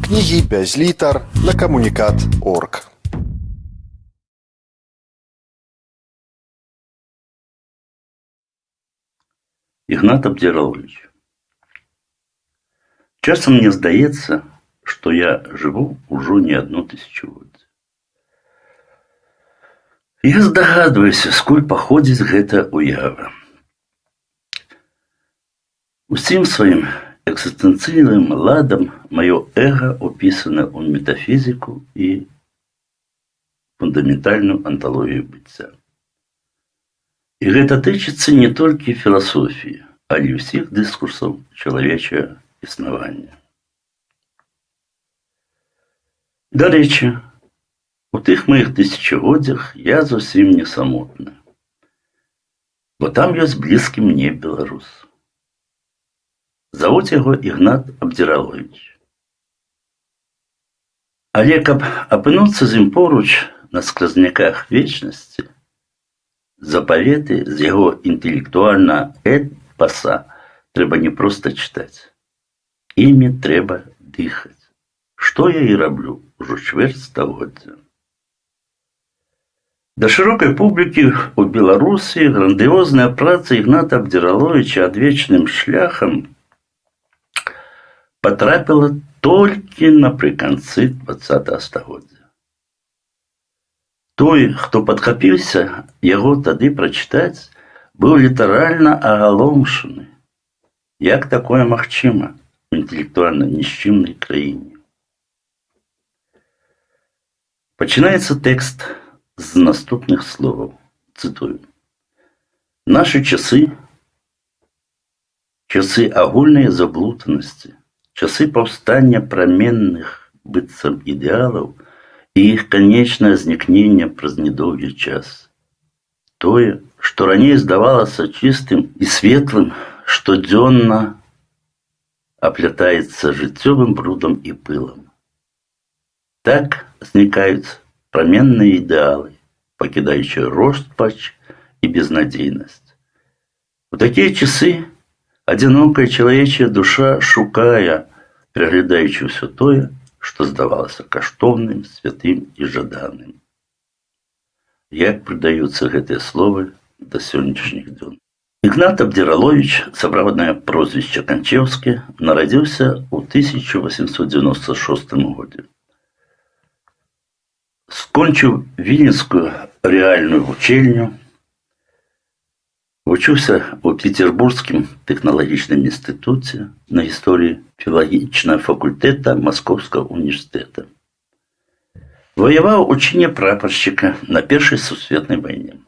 Кнігі без літар на камунікат.орг. Игнат Абдиралович. Часом мне здаецца, што я жыву ўжо не одно тысячагоддзе. Я здагадваюся, скуль паходзіць гэта уява. Усім сваім экзістэнцыйным ладам маё эго упісана ў метафізіку і фундаментальную анталогію быцця. І гэта тычыцца не толькі філасофіі, але і ўсіх дыскурсаў чалавечага існавання. Дарэчы, у тых маіх тысячагоддзях я зусім не самотны, бо там ёсць блізкі мне беларус. Завуць яго Ігнат Абдзіраловіч. Але каб апынуцца з ім поруч на скразняках вечнасці, запаветы з яго інтэлектуальна эпаса трэба не проста чытаць. Імі трэба дыхаць. Што я і раблю ўжо чвэрць стагоддзя. Да шырокай публікі ў Беларусі грандыёзная праца Ігната Абдзіраловіча адвечным шляхам патрапіла толькі напрыканцы 20-го стагоддзя. Той, хто падхапіўся яго тады прачытаць, быў літаральна агаломшаны. Як такое магчыма ў інтэлектуальна нішчымнай краіне? Пачынаецца тэкст з наступных словаў. Цытую. Нашы часы агульнай заблутанасці, часы паўстання праменных быццам ідэалаў і іх канечнае знікненне праз недоўгі час. Тое, што раней здавалася чыстым і светлым, штодзённа аплятаецца жыццёвым брудам і пылам. Так знікаюць праменныя ідэалы, пакідаючы роспач і безнадзейнасць. У такія часы адзінокая чалавечая душа шукае, пераглядаючы ўсё тое, што здавалася каштоўным, святым і жаданым. Як прыдаюцца гэтыя словы да сённяшніх дзён. Ігнат Абдзіраловіч, сапраўднае прозвішча Канчеўскі, нарадзіўся ў 1896 годзе. Скончыў Віленскую рэальную вучэльню, вучыўся ў Петербургскім тэхналагічным інстытуце на гісторыі філалагічнага факультэта Маскоўскага універсітэта. Ваяваў у чыне прапаршчыка на Першай сусветнай вайне.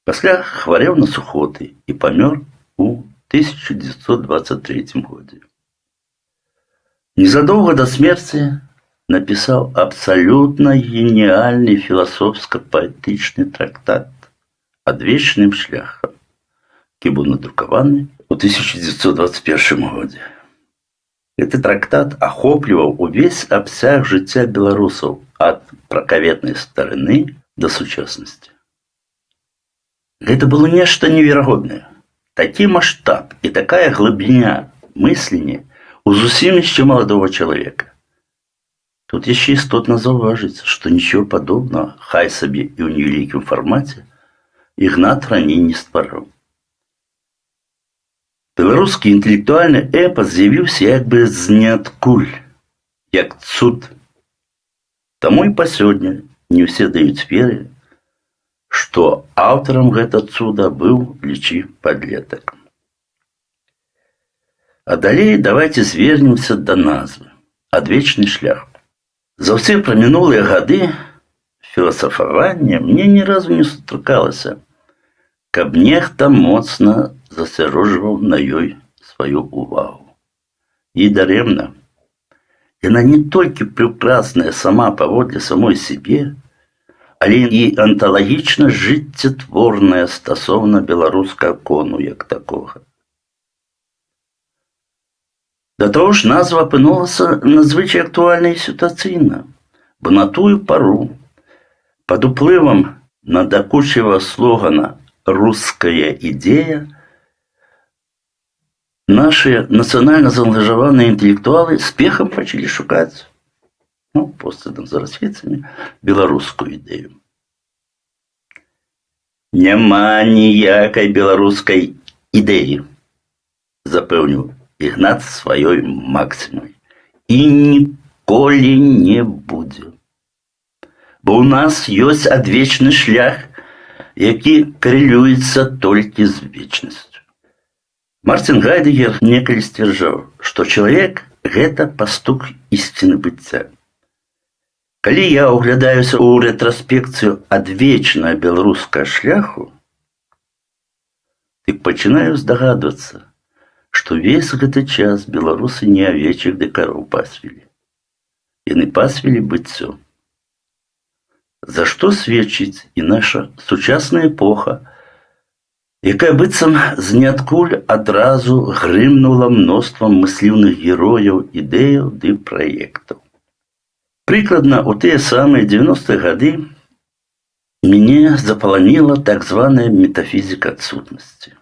Пасля хварэў на сухоты і памёр у 1923 годзе. Незадоўга да смерці напісаў абсалютна геніальны філасофска-паэтычны трактат «Адвечным шляхам», які быў надрукаваны ў 1921 годзе. Гэты трактат ахопліваў увесь абсяг жыцця беларусаў ад пракаветнай старыны да сучаснасці. Гэта было нешта неверагоднае. Такі маштаб і такая глыбіня мыслення ў зусім яшчэ маладога чалавека. Тут яшчэ істотна заўважыць, што нічого падобнага, хай сабе і ў невялікім фармаце, Ігнат раней не ствараў. Беларускі інтэлектуальны эпас з'явіўся як бы з ніадкуль, як цуд. Таму і па сёння не ўсе даюць веры, што аўтарам гэта цуда быў, лічы, падлетак. А далей давайце звернемся да назвы «Адвечны шлях». За ўсе пра мінулыя гады філасафавання мне ні разу не сустракалася, каб нехта моцна засяроджваў на ёй сваю ўвагу. І дарэмна. Яна не толькі прекрасная сама паводле самой сябе, але і анталагічна жыццятворная стасоўна беларускага кону як такога. Да таго ж назва апынулася надзвычай актуальна і сітуацыйна, бо на тую пару пад уплывам надакучливого слогана «Русская идея» наши национально заангажаваныя інтэлектуалы з пехам пачалі шукаць, постыдам за расвецамі, беларускую ідэю. Няма ніякай беларускай ідэі, запэўніў Ігнат сваёй максімай. І ніколі не будзе. Бо ў нас ёсць адвечны шлях, які карэлюецца толькі з вечнасцю. Мартин Гайдегер некалі сцвярджаў, што чалавек – гэта пастук ісціны быцця. Калі я ўглядаюся ў рэтраспекцыю адвечнага беларускага шляху, дык пачынаю здагадвацца, што весь гэты час беларусы не авечых ды кароў пасвілі. Яны пасвілі быццё. За што сведчыць і наша сучасная эпоха, якая быццам з ніадкуль адразу грымнула мноствам мысліўных герояў, ідэяў ды праектаў. Прыкладна ў тыя самыя 90-е гады мяне запаланіла так званая метафізіка адсутнасці.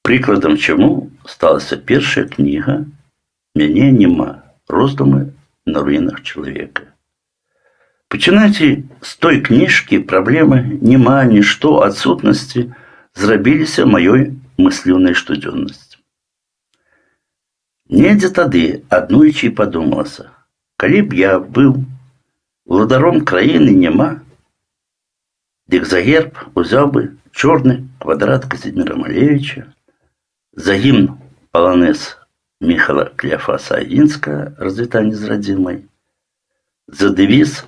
Прыкладам чаму сталася першая кніга «Мяне нема. Роздумы на руінах чалавека». Пачынаючы з той кніжкі праблемы «нема», «нішто», адсутнасці зрабіліся маёй мысліўнай штодзённасцю. Недзе тады аднойчы падумалася, калі б я быў уладаром краіны «нема», дык за герб узяў бы чорны квадрат Казіміра Малевіча, за гімн паланез Міхала Кляфаса Агінскага «Развітанне з радзімай», за дэвіз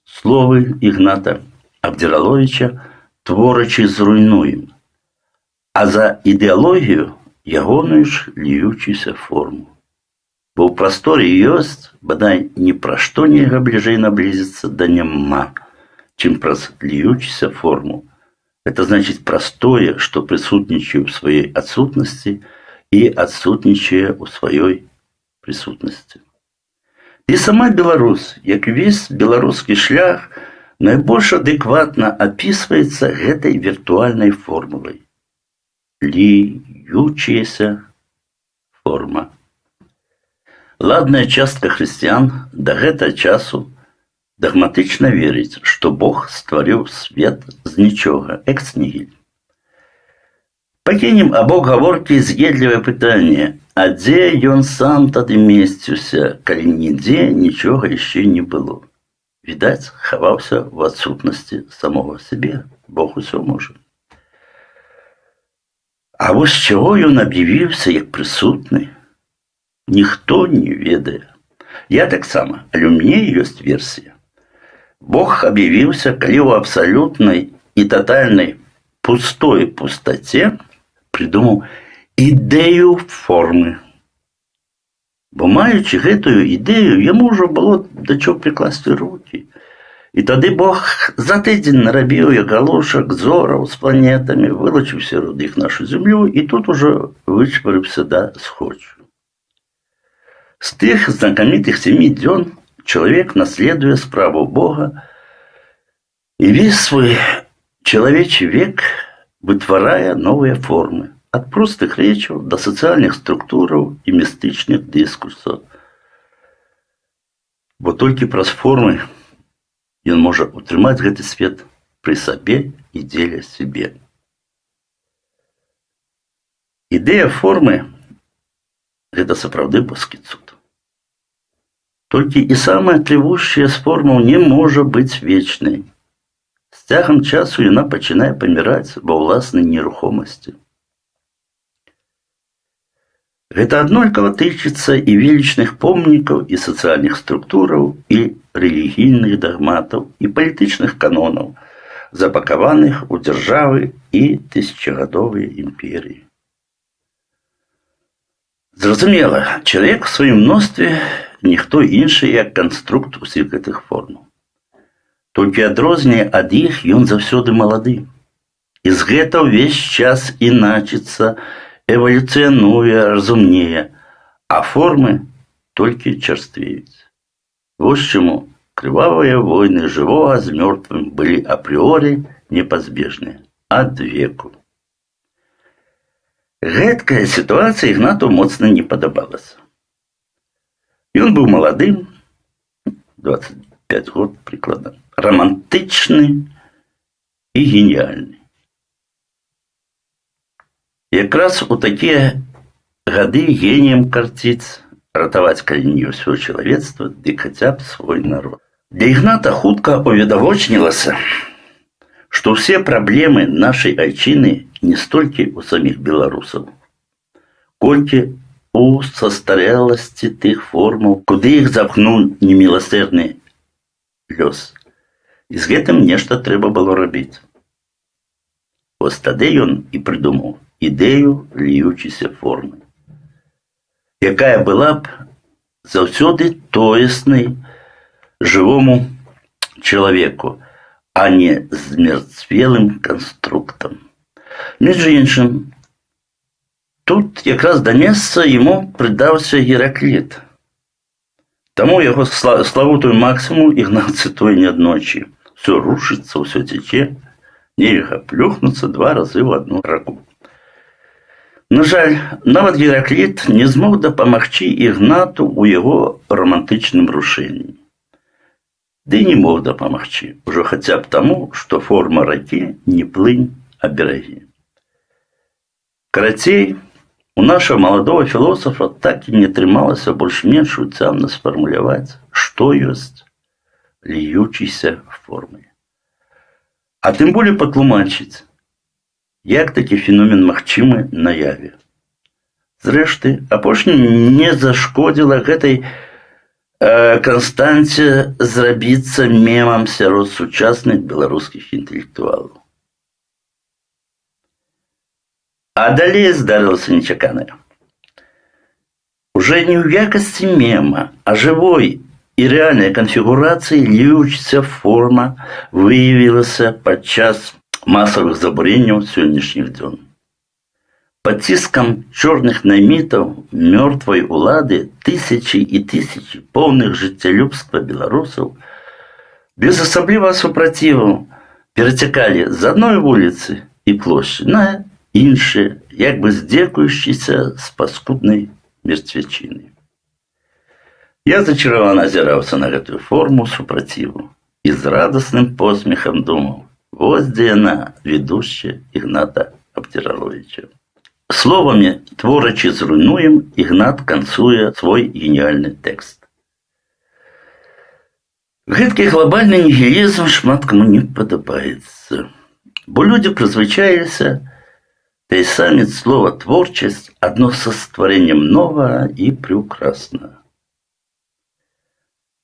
словы Ігната Абдзіраловіча «Творачы зруйнуем», а за ідэалогію ягоную ж льючуся форму. Бо ў прасторы ёсць, бадай ні пра што нельга бліжэй наблізіцца да няма, чым праз льючуся форму. Это значит простое, что присутничает в своей отсутности и отсутничает у своей присутности. И сама Беларусь, як весь беларускі шлях, найбольш адэкватна описывается гэтай виртуальной формулой. Льючаяся форма. Ладная частка хрысціян да гэтага часу дагматычна верыць, што Бог стварыў свет з нічога, экс-нігіль. Пакінем абок гаворкі з'едлівае пытанне, а дзе ён сам тады месціўся, калі нідзе нічога яшчэ не было? Відаць, хаваўся ў адсутнасці самога сябе. Бог усё можа. А вось чаго ён аб'явіўся як прысутны, ніхто не ведае. Я таксама, але ў мяне ёсць версія. Бог объявился, калі ў абсолютной и тотальной пустой пустоте придумал идею формы. Бо маючи гэтую идею, ему уже было до чего прикласти руки. И тады Бог за тыдзень нарабіў я галошак, зораў з планетами, вылучыў сярод іх нашу зямлю, и тут уже вычварыўся да сходжу. З тых знакомитых 7 дзён человек, наследуя справу Бога, и весь свой человечий век вытворяя новые формы, от простых речаў до социальных структураў и містычных дискурсов. Бо толькі праз формы ён можа утрымаць гэты свет при сабе и дзеля себе. Ідэя формы – гэта сапраўды боскі цуд. Толькі і самая тлевущая з формаў не можа быць вечнай. З цягам часу яна пачынае паміраць ва ўласнай нерухомасці. Гэта аднолькава тычыцца і велічных помнікаў, і сацыяльных структураў, і рэлігійных дагматаў, і палітычных канонаў, запакаваных у дзяржавы і тысячагадовыя імперіі. Зразумела, чалавек у сваім мностве ніхто іншы, як канструкт усіх гэтых формаў. Толькі адрозненне ад іх ён заўсёды малады. І з гэта ўвесь час іначыцца, эвалюцыянуе, разумнее, а формы толькі чарствеюць. Вось чаму крывавыя войны жывога з мёртвым былі апрыоры непазбежныя ад веку. Гэткая сітуацыя Ігнату моцна не падабалася. Ён быў маладым, 25 год прыкладна, романтычны і геніальны. Якраз у такія гады геніем карціць, ратаваць калі не ўсё чалавецтва, ды хаця б свой народ. Для Ігната хутка увідавочнілася, што ўсе праблемы нашай айчыны не столькі ў саміх беларусаў, колькі у састарэласці тых формаў, куды іх запхнуў неміласэрны лёс. І з гэтым нешта трэба было рабіць. Вось тады ён і прыдумаў ідэю льючейся формы, якая была б заўсёды тоеснай жывому чалавеку, а не змерцвелым канструктам. Між іншым, тут якраз да месца яму прыдаўся Геракліт. Таму яго славутую максіму Ігнат цытуе неаднойчы. Усё рушыцца, усё цячэ, нельга плюхнуцца 2 разы ў адну раку. На жаль, нават Геракліт не змог дапамагчы Ігнату ў яго романтычным рушэнні. Ды не мог дапамагчы, ужо хаця б таму, што форма ракі не плынь, а берагі. Карацей, у нашего маладого філосафа так і не атрымалася больш-менш уцямна сфармуляваць, што ёсць льючейся формай. А тым болей патлумачыць, як такі феномен магчымы наяве. Зрэшты, апошні не зашкодзіла гэтай канстанце зрабіцца мемам сярод сучасных беларускіх інтэлектуалаў. А далей здарылася нечаканае. Уже не ў якасці мема, а жывой і рэальнай канфігурацыі льючаяся форма выявілася падчас масавых забурэнняў сённяшніх дзён. Пад ціскам чорных наймітаў мёртвай улады тысячы і тысячы поўных жыццялюбства беларусаў без асаблівага супраціву перацякалі з адной вуліцы і плошчы на іншыя, як бы здзекуючыся з паскуднай мерцвячыны. Я зачаравана азіраўся на гэтую форму супраціву і з радасным посмехам думаў, вось дзе яна, ведушча Ігната Абдзіраловіча. Словамі «творачы зруйнуем» Ігнат канцуе свой геніальны тэкст. Гэткі глобальны нігілізм шмат каму не падабаецца, бо людзі прызвычаіліся тайсаміць слова «творчасць» адно са стварэннем новага і прыўкраснага.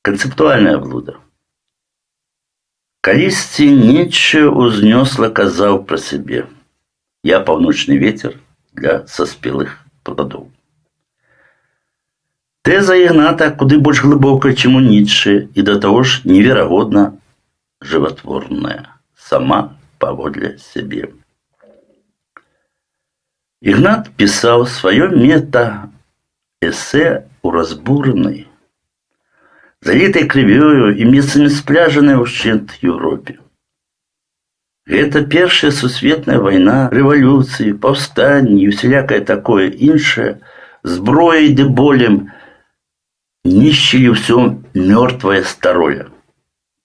Канцэптуальная блуда. Калісьці Ніцшэ ўзнёсла казаў пра сябе: «Я паўночны ветер для саспелых пладоў». Тэза Ігната куды больш глыбокая, чым у Ніцшэ, і да таго ж неверагодна жыватворная, сама паводле сябе. Ігнат пісаў сваё мета-эсэ ў разбуранай, залітай крывёю і месцамі спляжанай ушчэнт Еўропе. Гэта першая сусветная вайна, рэвалюцыі, паўстанні і усялякае такое іншае зброяй ды болем нішчылі ўсё мёртвае старое.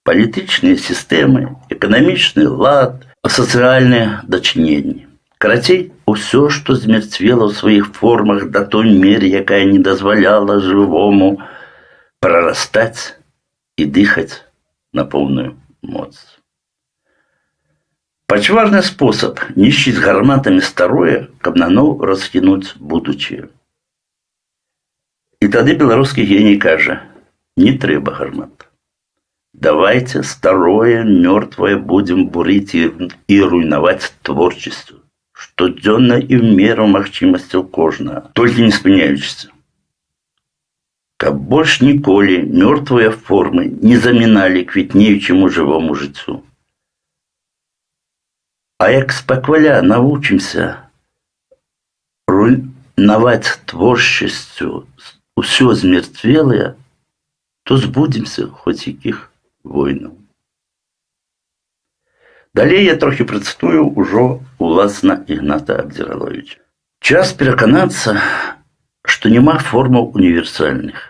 Палітычныя сістэмы, эканамічны лад, сацыяльныя дачыненні. Карацей, усё, што змерцвела ў сваіх формах да той меры, якая не дазваляла жывому прарастаць і дыхаць на поўную моц. Пачварны спосаб нішчыць гарматамі старое, каб наноў раскінуць будучае. І тады беларускі геній кажа: не трэба гармат. Давайце старое, мёртвае будзем бурыць і руйнаваць творчасцю, штодзённа і ў меру магчымасцяў кожнага, толькі не спыняючыся. Каб больш ніколі мёртвыя формы не заміналі квітнеючаму жывому жыццю. А як спакваля навучымся руйнаваць творчасцю усё змерцвелае, то збудземся хоць якіх войнаў. Далей я трохі працытую ўжо уласна Ігната Абдзіраловіча. Час пераканацца, што няма формаў універсальных,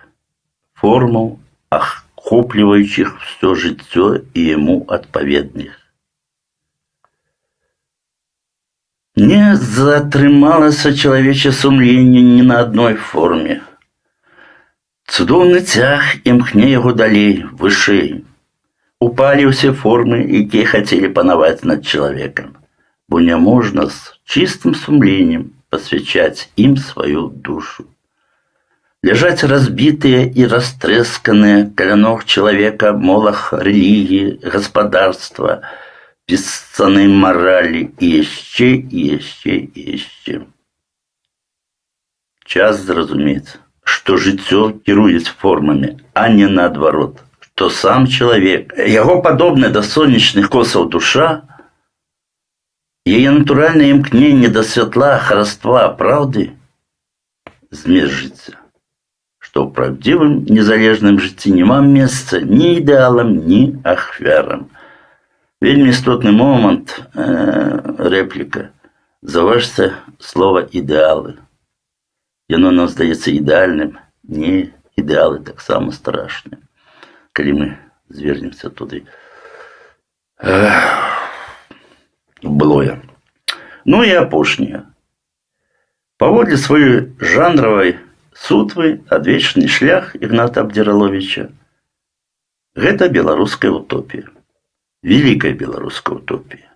формаў, ахопліваючых все жыццё і яму адпаведных. Не затрымалася чалавечае сумленне ні на адной форме. Цудоўны цяг імкне яго далей, вышэй. Упалі ўсе формы, якія хацелі панаваць над чалавекам, бо няможна з чыстым сумленнем пасвячаць ім сваю душу. Ляжаць разбітыя і растрэсканыя каля ног чалавека молах рэлігіі, гаспадарства, пісанай маралі і яшчэ, і яшчэ, і яшчэ. Час зразумець, што жыццё кіруюць формамі, а не наадварот, што сам чалавек, яго падобная да сонечных косаў душа, яе натуральнае імкненне да святла, хараства, праўды змест жыцця, што ў праўдзівым незалежным жыцці няма месца ні ідэалам, ні ахвярам. Вельмі істотны момант, рэпліка. Заўважце слова ідэалы. Яно нам здаецца ідэальным. Не, ідэалы таксама страшныя. Калі мы звернемся туды былое. Ну і апошняе. Паводле сваёй жанравай сутвы адвечны шлях Ігната Абдзіраловіча гэта беларуская утопія. Великая беларуская утопія.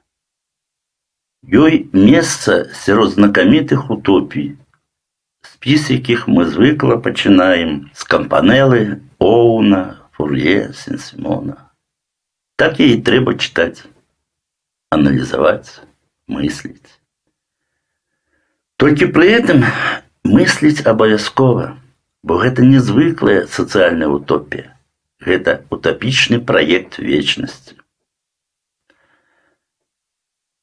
Ёй месца сярод знакамітых утопій, спіс якіх мы звыкла пачынаем з Кампанелы, Оуна, Фур'е, Сен-Сімона. Так яе трэба чытаць, аналізаваць, мысліць. Толькі пры гэтым мысліць абавязкова, бо гэта не звыклая сацыяльная утопія. Гэта утапічны праект вечнасці.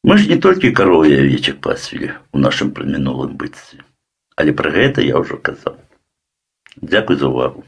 Мы ж не толькі каровы і авечак пасвілі ў нашым прамінулым быцці, але пра гэта я ўжо казаў. Дзякуй за ўвагу.